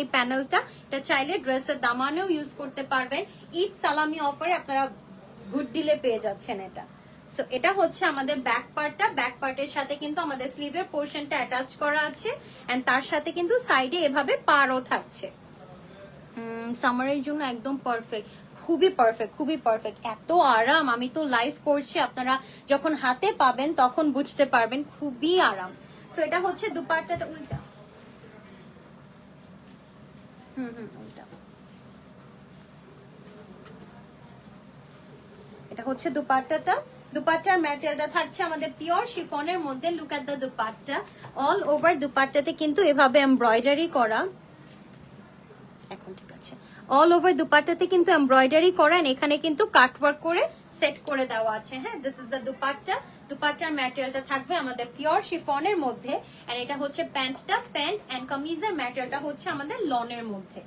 এই প্যানেলটা। এটা চাইলে ড্রেসের দামানেও ইউজ করতে পারবেন। ঈদ সালামি অফারে আপনারা গুড ডিলে পেয়ে যাচ্ছেন এটা। সো এটা হচ্ছে আমাদের ব্যাক পার্টটা। ব্যাক পার্টের সাথে কিন্তু আমাদের স্লিভের পোর্শনটা অ্যাটাচ করা আছে, এন্ড তার সাথে কিন্তু সাইডে এভাবে পারও থাকছে। সামারের জন্য একদম পারফেক্ট, খুবই পারফেক্ট, খুবই পারফেক্ট। এত আরাম, আমি তো লাইভ করছি, আপনারা যখন হাতে পাবেন তখন বুঝতে পারবেন, খুবই আরাম। সো এটা হচ্ছে দুপাট্টাটা উল্টা, উল্টা। এটা হচ্ছে দুপাট্টাটা। দুপাট্টার ম্যাটেরিয়ালটা থাকছে আমাদের পিওর শিফনের মধ্যে। Look at the dupatta, all over দুপাট্টাতে কিন্তু এভাবে এমব্রয়ডারি করা। এখন ঠিক আছে, অল ওভার দুপাট্টাতে কিন্তু এমব্রয়ডারি করা, এখানে কিন্তু কাটওয়ার্ক করে সেট করে দেওয়া আছে। হ্যাঁ, দিস ইজ দ্য দুপাট্টা। দুপাট্টার ম্যাটেরিয়ালটা থাকবে আমাদের পিওর শিফনের মধ্যে, এন্ড এটা হচ্ছে প্যান্টটা। প্যান্ট এন্ড কামিজের ম্যাটেরিয়ালটা হচ্ছে আমাদের লনের মধ্যে।